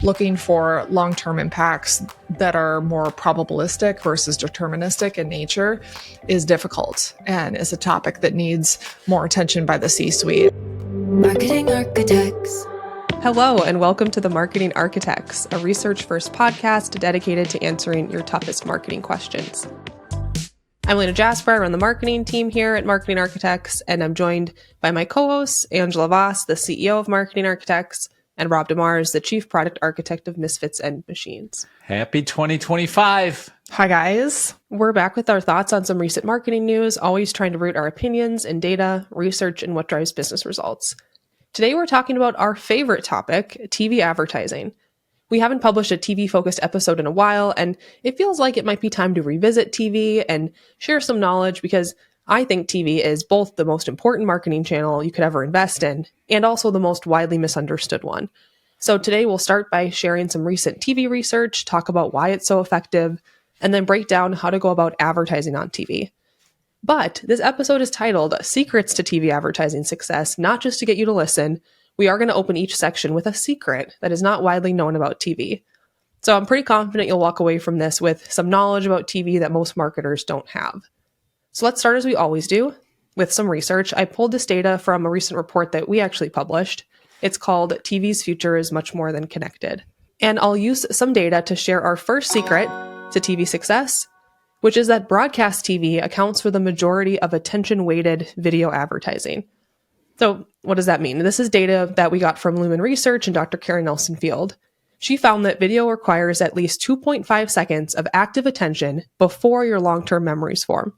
Looking for long-term impacts that are more probabilistic versus deterministic in nature is difficult and is a topic that needs more attention by the C-suite. Marketing Architects. Hello, and welcome to the Marketing Architects, a research-first podcast dedicated to answering your toughest marketing questions. I'm Elena Jasper. I run the marketing team here at Marketing Architects, and I'm joined by my co-hosts, Angela Voss, the CEO of Marketing Architects, and Rob DeMars, the Chief Product Architect of Misfits and Machines. Happy 2025. Hi, guys. We're back with our thoughts on some recent marketing news, always trying to root our opinions in data, research, and what drives business results. Today, we're talking about our favorite topic, TV advertising. We haven't published a TV-focused episode in a while, and it feels like it might be time to revisit TV and share some knowledge because I think TV is both the most important marketing channel you could ever invest in and also the most widely misunderstood one. So today we'll start by sharing some recent TV research, talk about why it's so effective, and then break down how to go about advertising on TV. But this episode is titled Secrets to TV Advertising Success, not just to get you to listen. We are going to open each section with a secret that is not widely known about TV. So I'm pretty confident you'll walk away from this with some knowledge about TV that most marketers don't have. So let's start as we always do with some research. I pulled this data from a recent report that we actually published. It's called TV's Future is Much More Than Connected. And I'll use some data to share our first secret to TV success, which is that broadcast TV accounts for the majority of attention-weighted video advertising. So what does that mean? This is data that we got from Lumen Research and Dr. Karen Nelson Field. She found that video requires at least 2.5 seconds of active attention before your long-term memories form.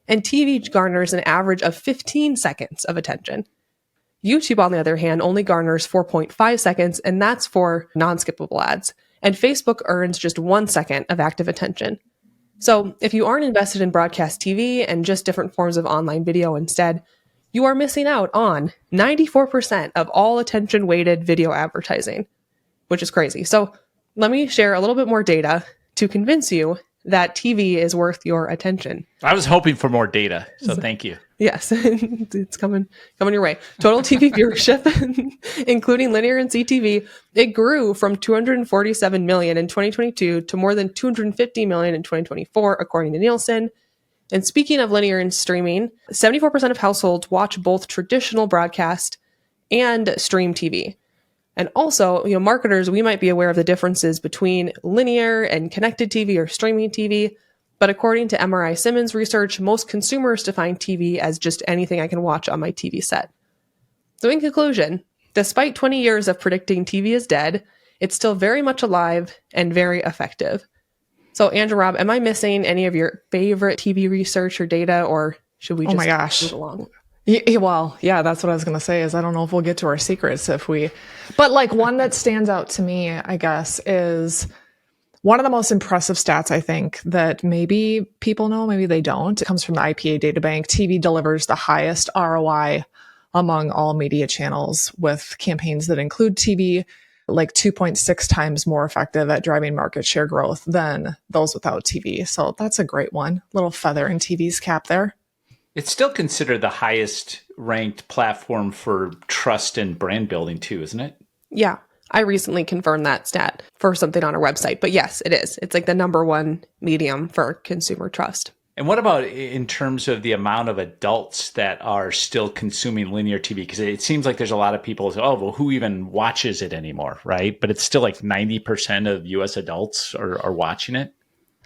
And TV garners an average of 15 seconds of attention. YouTube, on the other hand, only garners 4.5 seconds, and that's for non-skippable ads. And Facebook earns just 1 second of active attention. So if you aren't invested in broadcast TV and just different forms of online video instead, you are missing out on 94% of all attention-weighted video advertising, which is crazy. So let me share a little bit more data to convince you that TV is worth your attention. I was hoping for more data, so thank you. Yes, it's coming your way. Total TV viewership, including linear and CTV, it grew from 247 million in 2022 to more than 250 million in 2024, according to Nielsen. And speaking of linear and streaming, 74% of households watch both traditional broadcast and stream TV. And also, marketers, we might be aware of the differences between linear and connected TV or streaming TV. But according to MRI Simmons research, most consumers define TV as just anything I can watch on my TV set. So in conclusion, despite 20 years of predicting TV is dead, it's still very much alive and very effective. So Andrew, Rob, am I missing any of your favorite TV research or data, or should we just move along? Well, yeah, that's what I was going to say is I don't know if we'll get to our secrets but like one that stands out to me, I guess, is one of the most impressive stats, I think, that maybe people know, maybe they don't. It comes from the IPA data bank. TV delivers the highest ROI among all media channels, with campaigns that include TV like 2.6 times more effective at driving market share growth than those without TV. So that's a great one. Little feather in TV's cap there. It's still considered the highest ranked platform for trust and brand building too, isn't it? Yeah, I recently confirmed that stat for something on our website. But yes, it is. It's like the number one medium for consumer trust. And what about in terms of the amount of adults that are still consuming linear TV? Because it seems like there's a lot of people who say, oh, well, who even watches it anymore, right? But it's still like 90% of US adults are watching it.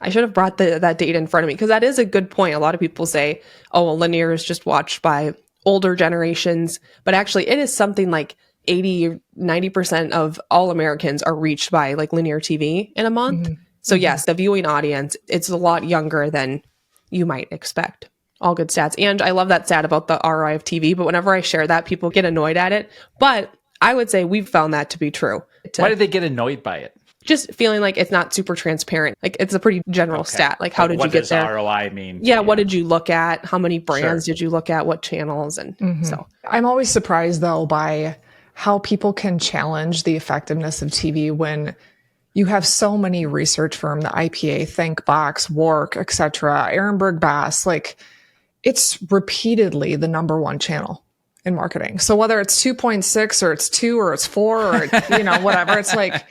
I should have brought that data in front of me because that is a good point. A lot of people say, oh, well, linear is just watched by older generations. But actually, it is something like 80, 90% of all Americans are reached by like linear TV in a month. Mm-hmm. So yes, the viewing audience, it's a lot younger than you might expect. All good stats. And I love that stat about the ROI of TV. But whenever I share that, people get annoyed at it. But I would say we've found that to be true. Why do they get annoyed by it? Just feeling like it's not super transparent. Like it's a pretty general stat. Like how did you get there? What does ROI mean? Yeah, what did you look at? How many brands did you look at? What channels? And so I'm always surprised though by how people can challenge the effectiveness of TV when you have so many research firms, the IPA, ThinkBox, WARC, etc., Ehrenberg Bass, like it's repeatedly the number one channel in marketing. So whether it's 2.6 or it's 2 or it's 4 or it's, whatever, it's like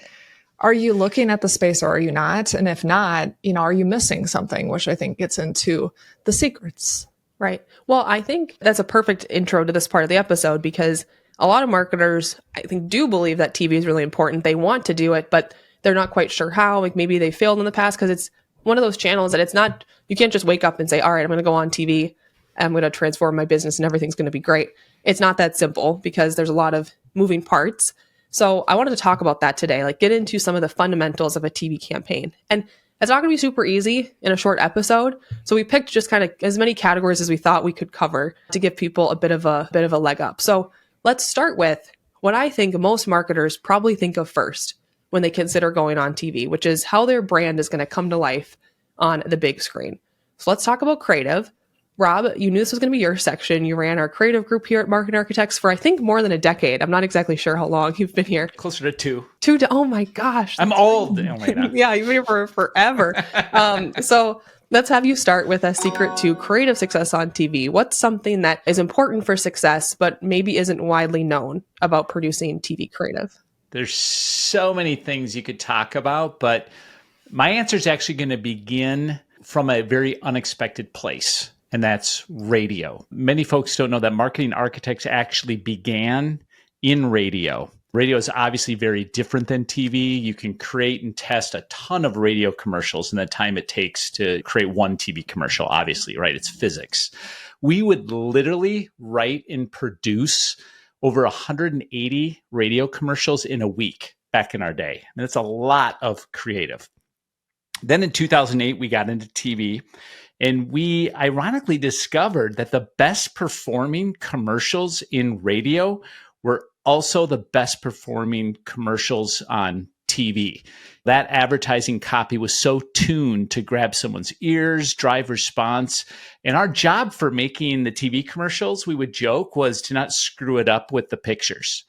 are you looking at the space or are you not? And if not, are you missing something? Which I think gets into the secrets. Right. Well, I think that's a perfect intro to this part of the episode because a lot of marketers, I think, do believe that TV is really important. They want to do it, but they're not quite sure how. Like maybe they failed in the past because it's one of those channels that it's not, you can't just wake up and say, all right, I'm going to go on TV. I'm going to transform my business and everything's going to be great. It's not that simple because there's a lot of moving parts. So I wanted to talk about that today, like get into some of the fundamentals of a TV campaign. And it's not going to be super easy in a short episode. So we picked just kind of as many categories as we thought we could cover to give people a bit of a leg up. So let's start with what I think most marketers probably think of first when they consider going on TV, which is how their brand is going to come to life on the big screen. So let's talk about creative. Rob, you knew this was going to be your section. You ran our creative group here at Marketing Architects for, I think, more than a decade. I'm not exactly sure how long you've been here. Closer to 2. Oh my gosh. I'm old, Elena. Yeah, you've been here for forever. So let's have you start with a secret to creative success on TV. What's something that is important for success, but maybe isn't widely known about producing TV creative? There's so many things you could talk about, but my answer is actually going to begin from a very unexpected place. And that's radio. Many folks don't know that Marketing Architects actually began in radio. Radio is obviously very different than TV. You can create and test a ton of radio commercials in the time it takes to create one TV commercial, obviously, right? It's physics. We would literally write and produce over 180 radio commercials in a week back in our day. And it's a lot of creative. Then in 2008, we got into TV. And we ironically discovered that the best performing commercials in radio were also the best performing commercials on TV. That advertising copy was so tuned to grab someone's ears, drive response. And our job for making the TV commercials, we would joke, was to not screw it up with the pictures.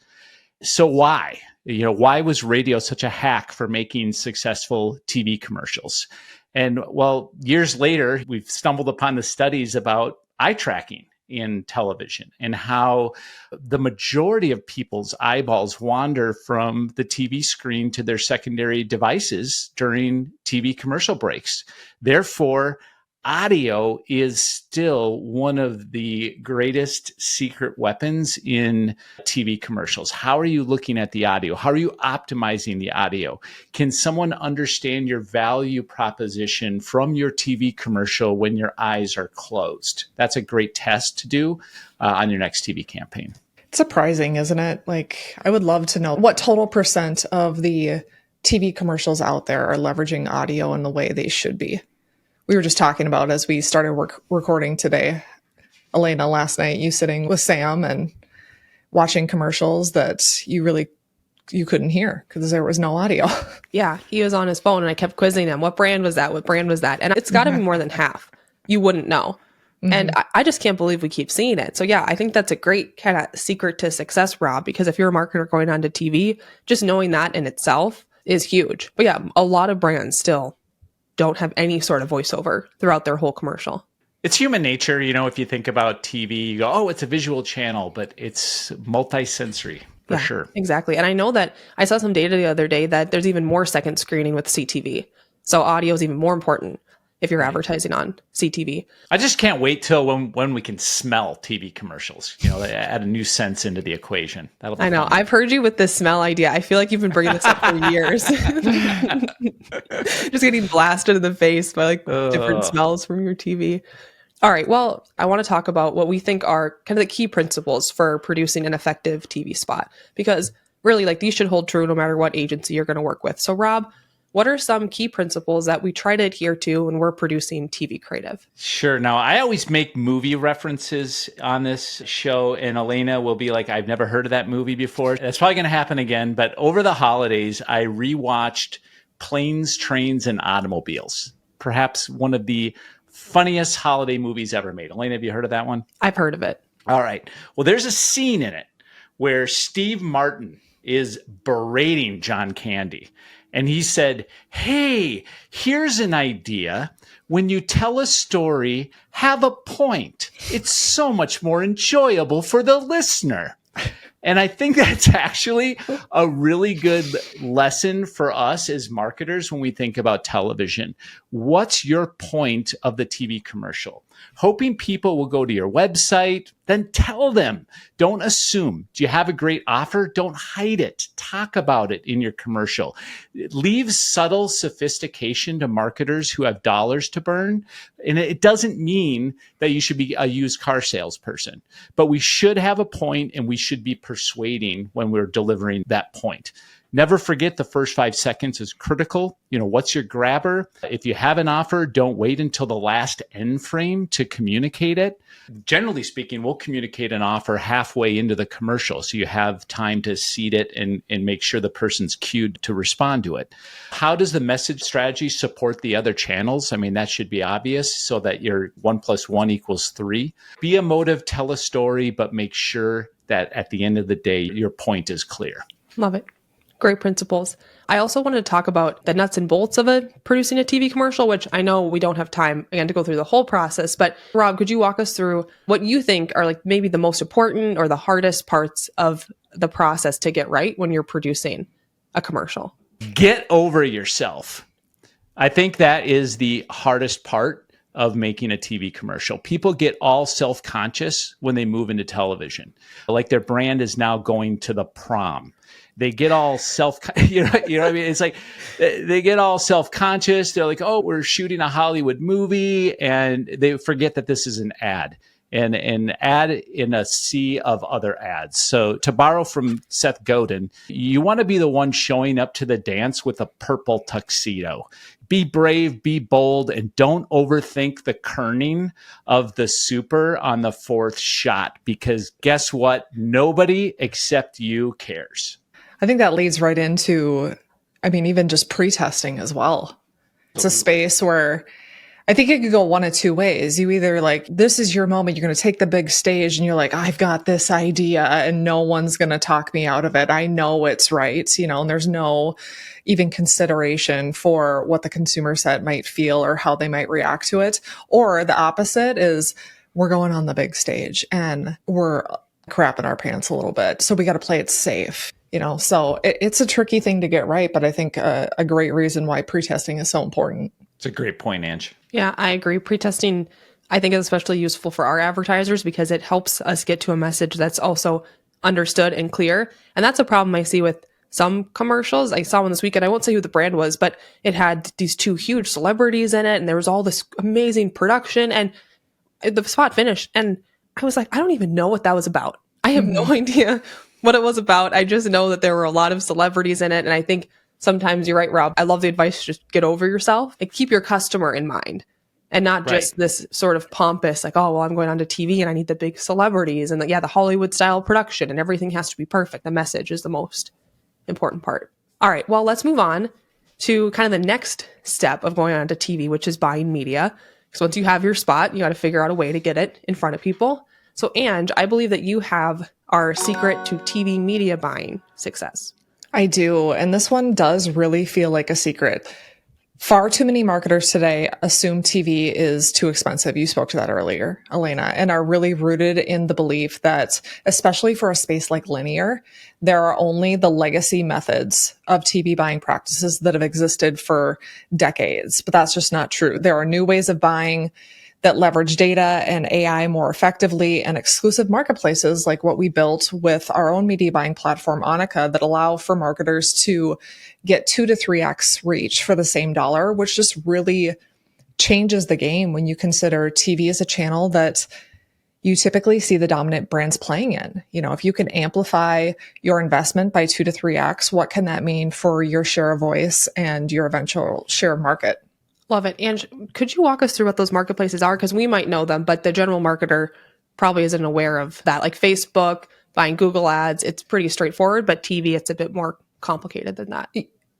So why? Why was radio such a hack for making successful TV commercials? And well, years later, we've stumbled upon the studies about eye tracking in television and how the majority of people's eyeballs wander from the TV screen to their secondary devices during TV commercial breaks. Therefore, audio is still one of the greatest secret weapons in TV commercials. How are you looking at the audio? How are you optimizing the audio? Can someone understand your value proposition from your TV commercial when your eyes are closed? That's a great test to do on your next TV campaign. It's surprising, isn't it? Like, I would love to know what total percent of the TV commercials out there are leveraging audio in the way they should be. We were just talking about as we started recording today, Elena, last night, you sitting with Sam and watching commercials that you couldn't hear because there was no audio. Yeah, he was on his phone and I kept quizzing him. What brand was that? What brand was that? And it's got to be more than half. You wouldn't know. Mm-hmm. And I just can't believe we keep seeing it. So yeah, I think that's a great kind of secret to success, Rob, because if you're a marketer going onto TV, just knowing that in itself is huge. But yeah, a lot of brands still don't have any sort of voiceover throughout their whole commercial. It's human nature. If you think about TV, you go, oh, it's a visual channel, but it's multi-sensory for sure. Exactly. And I know that I saw some data the other day that there's even more second screening with CTV. So audio is even more important if you're advertising on CTV. I just can't wait till when we can smell TV commercials. They add a new sense into the equation. That'll be I know. fun. I've heard you with this smell idea. I feel like you've been bringing this up for years. Just getting blasted in the face by different smells from your TV. All right. Well, I want to talk about what we think are kind of the key principles for producing an effective TV spot, because really these should hold true no matter what agency you're going to work with. So Rob, what are some key principles that we try to adhere to when we're producing TV creative? Sure. Now, I always make movie references on this show, and Elena will be like, I've never heard of that movie before. That's probably going to happen again. But over the holidays, I rewatched Planes, Trains, and Automobiles, perhaps one of the funniest holiday movies ever made. Elena, have you heard of that one? I've heard of it. All right. Well, there's a scene in it where Steve Martin is berating John Candy. And he said, hey, here's an idea. When you tell a story, have a point. It's so much more enjoyable for the listener. And I think that's actually a really good lesson for us as marketers when we think about television. What's your point of the TV commercial? Hoping people will go to your website, then tell them. Don't assume. Do you have a great offer? Don't hide it. Talk about it in your commercial. Leave subtle sophistication to marketers who have dollars to burn. And it doesn't mean that you should be a used car salesperson, but we should have a point and we should be persuading when we're delivering that point. Never forget the first 5 seconds is critical. What's your grabber? If you have an offer, don't wait until the last end frame to communicate it. Generally speaking, we'll communicate an offer halfway into the commercial, so you have time to seed it and make sure the person's cued to respond to it. How does the message strategy support the other channels? I mean, that should be obvious so that your 1 + 1 = 3. Be emotive, tell a story, but make sure that at the end of the day, your point is clear. Love it. Great principles. I also wanted to talk about the nuts and bolts of producing a TV commercial, which I know we don't have time again to go through the whole process. But Rob, could you walk us through what you think are like maybe the most important or the hardest parts of the process to get right when you're producing a commercial? Get over yourself. I think that is the hardest part of making a TV commercial. People get all self-conscious when they move into television. Like their brand is now going to the prom. They get all you know what I mean? It's like they get all self-conscious. They're like, oh, we're shooting a Hollywood movie, and they forget that this is an ad. And an ad in a sea of other ads. So to borrow from Seth Godin, you want to be the one showing up to the dance with a purple tuxedo. Be brave, be bold, and don't overthink the kerning of the super on the 4th shot, because guess what? Nobody except you cares. I think that leads right into, even just pre-testing as well. It's a space where I think it could go one of two ways. You either this is your moment, you're going to take the big stage and you're like, I've got this idea and no one's going to talk me out of it. I know it's right, and there's no even consideration for what the consumer set might feel or how they might react to it. Or the opposite is we're going on the big stage and we're crapping our pants a little bit. So we got to play it safe. So it's a tricky thing to get right, but I think a great reason why pre-testing is so important. It's a great point, Ange. Yeah, I agree. Pre-testing, I think, is especially useful for our advertisers because it helps us get to a message that's also understood and clear. And that's a problem I see with some commercials. I saw one this weekend. I won't say who the brand was, but it had these 2 huge celebrities in it, and there was all this amazing production, and the spot finished. And I was like, I don't even know what that was about. I have no idea what it was about. I just know that there were a lot of celebrities in it. And I think sometimes you're right, Rob. I love the advice, just get over yourself and keep your customer in mind and not just this sort of pompous, like, oh, well, I'm going on to TV and I need the big celebrities and the Hollywood style production and everything has to be perfect. The message is the most important part. All right, well, let's move on to kind of the next step of going on to TV, which is buying media. Because once you have your spot, you got to figure out a way to get it in front of people. So, Ange, I believe that you have our secret to TV media buying success. I do. And this one does really feel like a secret. Far too many marketers today assume TV is too expensive. You spoke to that earlier, Elena, and are really rooted in the belief that, especially for a space like linear, there are only the legacy methods of TV buying practices that have existed for decades. But that's just not true. There are new ways of buying that leverage data and AI more effectively, and exclusive marketplaces like what we built with our own media buying platform, Annika, that allow for marketers to get 2 to 3x reach for the same dollar, which just really changes the game when you consider TV as a channel that you typically see the dominant brands playing in. If you can amplify your investment by 2 to 3x, what can that mean for your share of voice and your eventual share of market? Love it. And could you walk us through what those marketplaces are? Because we might know them, but the general marketer probably isn't aware of that. Like Facebook, buying Google ads, it's pretty straightforward, but TV, it's a bit more complicated than that.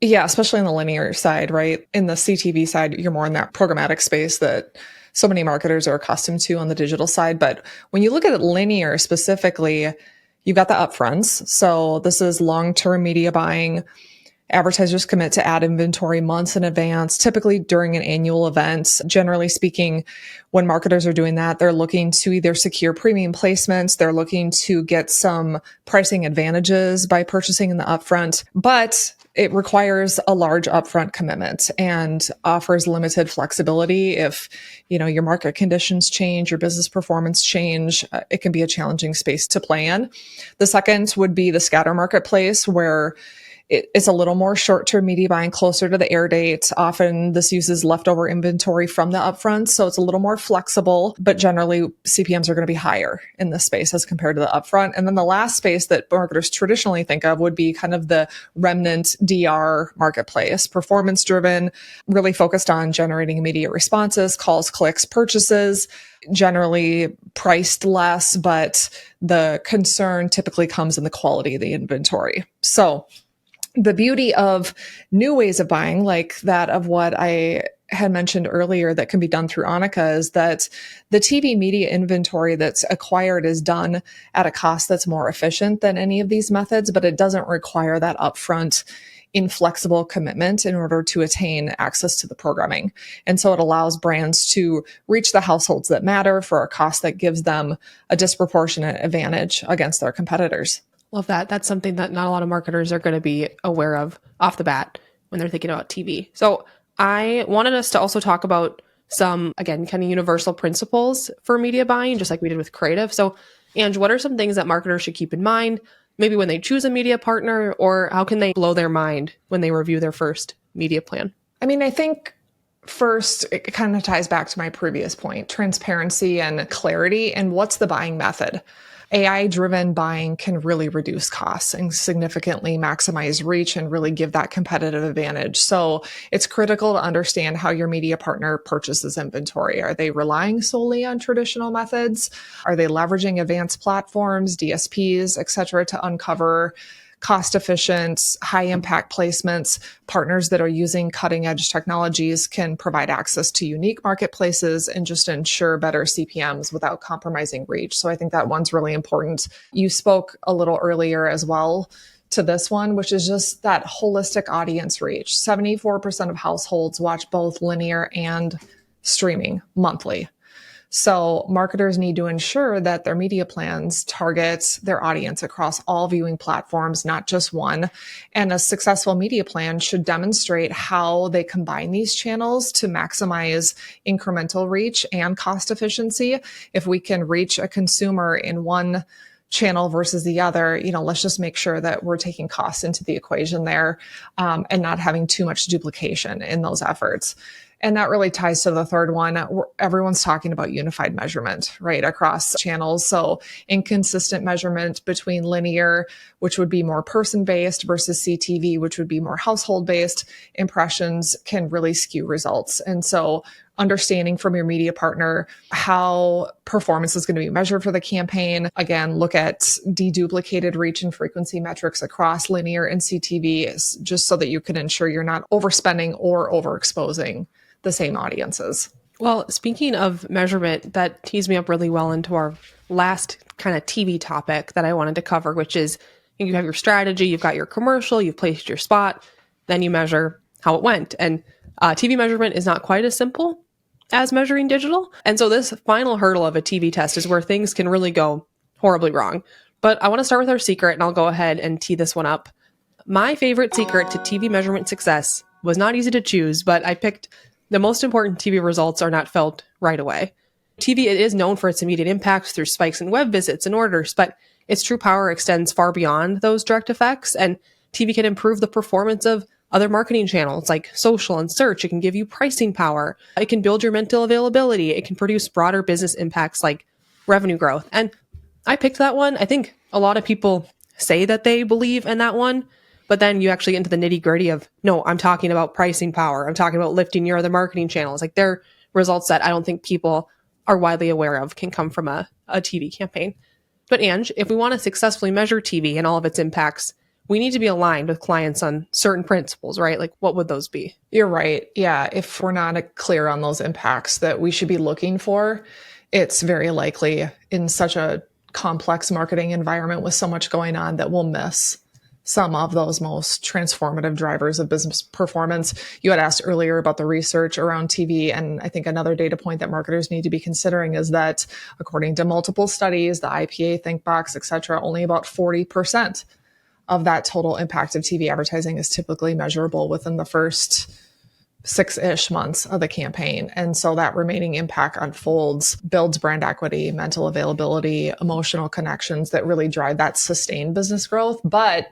Yeah, especially on the linear side, right? In the CTV side, you're more in that programmatic space that so many marketers are accustomed to on the digital side. But when you look at it linear specifically, you've got the upfronts. So this is long-term media buying. Advertisers commit to ad inventory months in advance, typically during an annual event. Generally speaking, when marketers are doing that, they're looking to either secure premium placements, they're looking to get some pricing advantages by purchasing in the upfront, but it requires a large upfront commitment and offers limited flexibility. If, your market conditions change, your business performance change, it can be a challenging space to play in. The second would be the scatter marketplace, where it's a little more short-term media buying closer to the air date. Often this uses leftover inventory from the upfront, so it's a little more flexible, but generally CPMs are going to be higher in this space as compared to the upfront. And then the last space that marketers traditionally think of would be kind of the remnant DR marketplace, performance-driven, really focused on generating immediate responses, calls, clicks, purchases, generally priced less, but the concern typically comes in the quality of the inventory. So the beauty of new ways of buying, like that of what I had mentioned earlier that can be done through Annika, is that the TV media inventory that's acquired is done at a cost that's more efficient than any of these methods, but it doesn't require that upfront inflexible commitment in order to attain access to the programming. And so it allows brands to reach the households that matter for a cost that gives them a disproportionate advantage against their competitors. Love that. That's something that not a lot of marketers are going to be aware of off the bat when they're thinking about TV. So I wanted us to also talk about some, again, kind of universal principles for media buying, just like we did with creative. So, Ange, what are some things that marketers should keep in mind, maybe when they choose a media partner, or how can they blow their mind when they review their first media plan? I think first, it kind of ties back to my previous point, transparency and clarity, and what's the buying method. AI-driven buying can really reduce costs and significantly maximize reach and really give that competitive advantage. So it's critical to understand how your media partner purchases inventory. Are they relying solely on traditional methods? Are they leveraging advanced platforms, DSPs, et cetera, to uncover cost-efficient, high-impact placements? Partners that are using cutting-edge technologies can provide access to unique marketplaces and just ensure better CPMs without compromising reach. So I think that one's really important. You spoke a little earlier as well to this one, which is just that holistic audience reach. 74% of households watch both linear and streaming monthly. So marketers need to ensure that their media plans target their audience across all viewing platforms, not just one. And a successful media plan should demonstrate how they combine these channels to maximize incremental reach and cost efficiency. If we can reach a consumer in one channel versus the other, let's just make sure that we're taking costs into the equation there, and not having too much duplication in those efforts. And that really ties to the third one. Everyone's talking about unified measurement, right, across channels. So inconsistent measurement between linear, which would be more person-based, versus CTV, which would be more household-based impressions, can really skew results. And so understanding from your media partner how performance is going to be measured for the campaign. Again, look at deduplicated reach and frequency metrics across linear and CTV, just so that you can ensure you're not overspending or overexposing the same audiences. Well, speaking of measurement, that tees me up really well into our last kind of TV topic that I wanted to cover, which is you have your strategy, you've got your commercial, you've placed your spot, then you measure how it went. And TV measurement is not quite as simple as measuring digital. And so this final hurdle of a TV test is where things can really go horribly wrong. But I want to start with our secret, and I'll go ahead and tee this one up. My favorite secret to TV measurement success was not easy to choose, but I picked the most important TV results are not felt right away. TV, it is known for its immediate impacts through spikes in web visits and orders, but its true power extends far beyond those direct effects, and TV can improve the performance of other marketing channels like social and search. It can give you pricing power. It can build your mental availability. It can produce broader business impacts like revenue growth. And I picked that one. I think a lot of people say that they believe in that one, but then you actually get into the nitty gritty of, no, I'm talking about pricing power. I'm talking about lifting your other marketing channels. Like, they're results that I don't think people are widely aware of can come from a TV campaign. But Ange, if we want to successfully measure TV and all of its impacts, we need to be aligned with clients on certain principles, right? Like, what would those be? You're right. Yeah. If we're not clear on those impacts that we should be looking for, it's very likely in such a complex marketing environment with so much going on that we'll miss some of those most transformative drivers of business performance. You had asked earlier about the research around TV. And I think another data point that marketers need to be considering is that according to multiple studies, the IPA, ThinkBox, et cetera, only about 40% of that total impact of TV advertising is typically measurable within the first 6-ish months of the campaign. And so that remaining impact unfolds, builds brand equity, mental availability, emotional connections that really drive that sustained business growth. But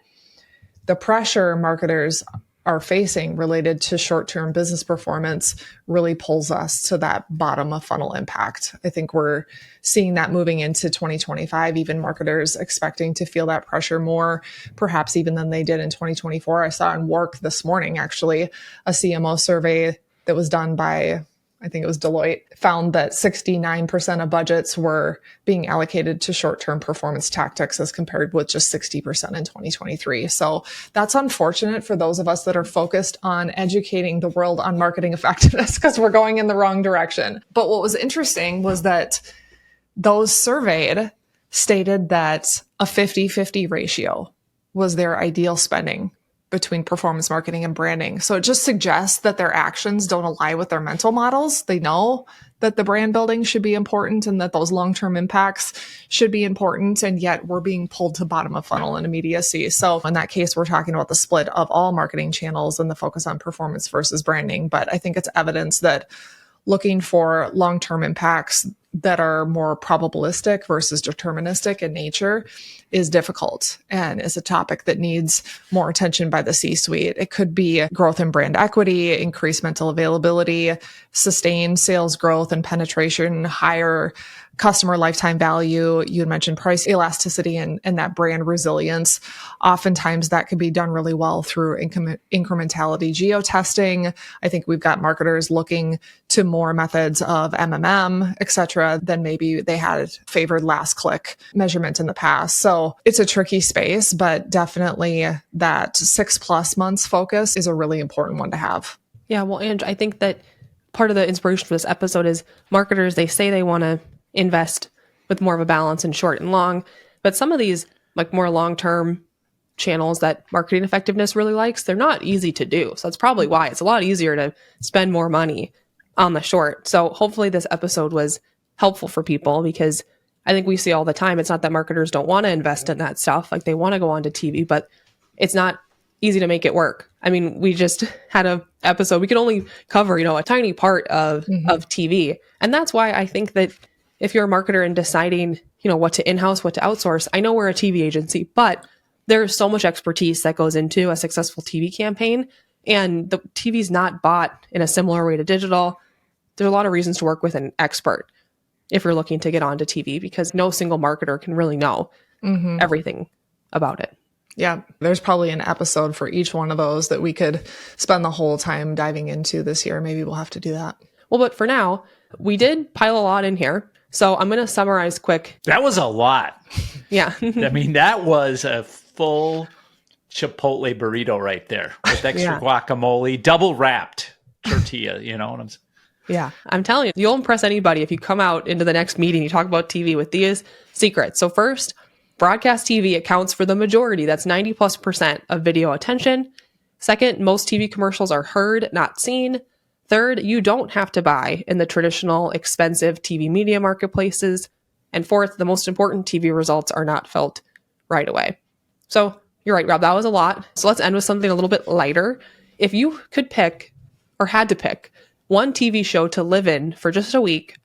the pressure marketers are facing related to short-term business performance really pulls us to that bottom of funnel impact. I think we're seeing that moving into 2025, even marketers expecting to feel that pressure more, perhaps even than they did in 2024. I saw in Work this morning, actually, a CMO survey that was done by, I think it was Deloitte, found that 69% of budgets were being allocated to short-term performance tactics as compared with just 60% in 2023. So that's unfortunate for those of us that are focused on educating the world on marketing effectiveness because we're going in the wrong direction. But what was interesting was that those surveyed stated that a 50-50 ratio was their ideal spending between performance marketing and branding. So it just suggests that their actions don't align with their mental models. They know that the brand building should be important and that those long-term impacts should be important. And yet we're being pulled to bottom of funnel and immediacy. So in that case, we're talking about the split of all marketing channels and the focus on performance versus branding. But I think it's evidence that looking for long-term impacts that are more probabilistic versus deterministic in nature is difficult and is a topic that needs more attention by the C-suite. It could be growth in brand equity, increased mental availability, sustained sales growth and penetration, higher customer lifetime value. You had mentioned price elasticity and that brand resilience. Oftentimes that could be done really well through incrementality geo-testing. I think we've got marketers looking to more methods of MMM, et cetera, than maybe they had favored last click measurement in the past. So it's a tricky space, but definitely that 6+ months focus is a really important one to have. Yeah, well, Ange, I think that part of the inspiration for this episode is marketers, they say they want to invest with more of a balance in short and long, but some of these like more long-term channels that marketing effectiveness really likes, they're not easy to do. So that's probably why it's a lot easier to spend more money on the short. So hopefully this episode was helpful for people because I think we see all the time, it's not that marketers don't want to invest in that stuff. Like they want to go onto TV, but it's not easy to make it work. I mean, we just had a episode, we could only cover, a tiny part of TV. And that's why I think that if you're a marketer and deciding, what to in-house, what to outsource, I know we're a TV agency, but there's so much expertise that goes into a successful TV campaign, and the TV's not bought in a similar way to digital. There's a lot of reasons to work with an expert if you're looking to get onto TV because no single marketer can really know everything about it. Yeah, there's probably an episode for each one of those that we could spend the whole time diving into this year. Maybe we'll have to do that. Well, but for now, we did pile a lot in here. So I'm going to summarize quick. That was a lot. Yeah. I mean, that was a full Chipotle burrito right there with extra guacamole, double wrapped tortilla, you know what I'm saying? Yeah, I'm telling you, you'll impress anybody if you come out into the next meeting, you talk about TV with these secrets. So first, broadcast TV accounts for the majority. That's 90+% of video attention. Second, most TV commercials are heard, not seen. Third, you don't have to buy in the traditional expensive TV media marketplaces. And fourth, the most important TV results are not felt right away. So you're right, Rob, that was a lot. So let's end with something a little bit lighter. If you could pick or had to pick one TV show to live in for just a week,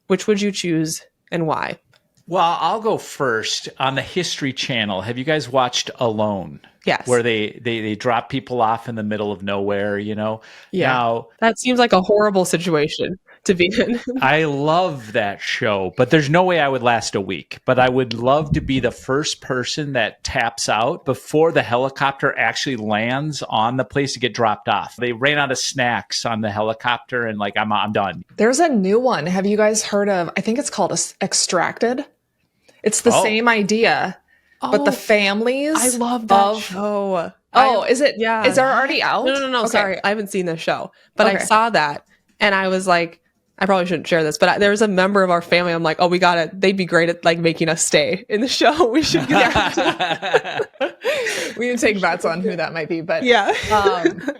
which would you choose and why? Well, I'll go first. On the History Channel, have you guys watched Alone? Yes. Where they drop people off in the middle of nowhere, Yeah. Now, that seems like a horrible situation to be in. I love that show, but there's no way I would last a week. But I would love to be the first person that taps out before the helicopter actually lands on the place to get dropped off. They ran out of snacks on the helicopter and I'm done. There's a new one. Have you guys heard of, I think it's called Extracted. It's the same idea, but the families. I love that show. Is it? Yeah. Is it already out? No. Okay. Sorry. I haven't seen the show, but I saw that and I was like, I probably shouldn't share this, but there was a member of our family. I'm like, they'd be great at making us stay in the show. We should get We can take bets on who that might be, but Yeah.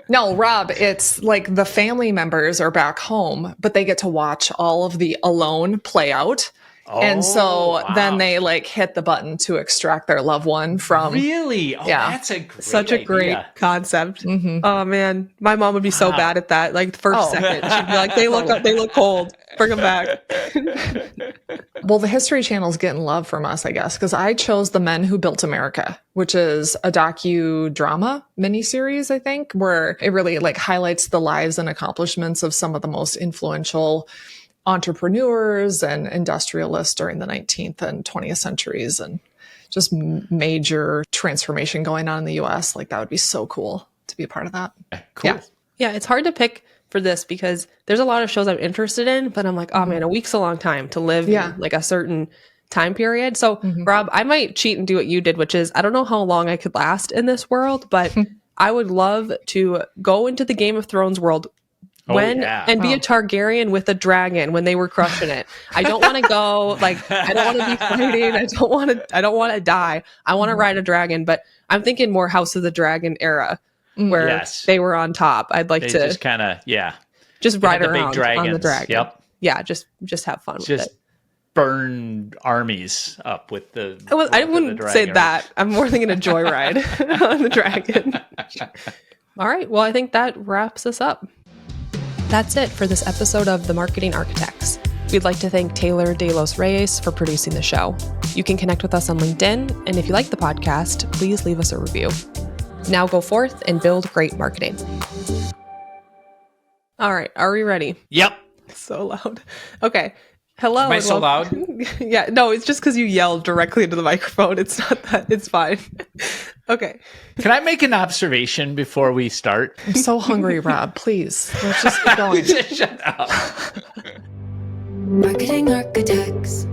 no, Rob, it's like the family members are back home, but they get to watch all of the Alone play out. And so then they like hit the button to extract their loved one from. Really? Oh, Yeah. that's a great Such a great idea. concept. Oh man, my mom would be so bad at that. Like the first second, she'd be like, "They look cold. Bring them back." Well, the History Channel's getting love from us, I guess, because I chose The Men Who Built America, which is a docudrama miniseries, I think, where it really like highlights the lives and accomplishments of some of the most influential entrepreneurs and industrialists during the 19th and 20th centuries, and just major transformation going on in the US. Like that would be so cool to be a part of that. Cool. Yeah, it's hard to pick for this because there's a lot of shows I'm interested in, but I'm like, oh man, a week's a long time to live in like a certain time period. So Rob, I might cheat and do what you did, which is I don't know how long I could last in this world, but I would love to go into the Game of Thrones world and be a Targaryen with a dragon when they were crushing it. I don't want to go like I don't want to be fighting. I don't want to die. I want to ride a dragon, but I'm thinking more House of the Dragon era where they were on top. I'd like to just kind of just ride the around big dragons. on the dragon. Yep. Yeah, just have fun with it. Burn armies up with the. I wouldn't say that. I'm more thinking a joyride on the dragon. All right. Well, I think that wraps us up. That's it for this episode of The Marketing Architects. We'd like to thank Taylor De Los Reyes for producing the show. You can connect with us on LinkedIn, and if you like the podcast, please leave us a review. Now go forth and build great marketing. All right, are we ready? Yep. So loud. Okay. Hello. Am I so loud? Yeah, no, it's just because you yelled directly into the microphone. It's not that. It's fine. Okay. Can I make an observation before we start? I'm so hungry, Rob. Please, let's just get going. Shut up. Marketing Architects.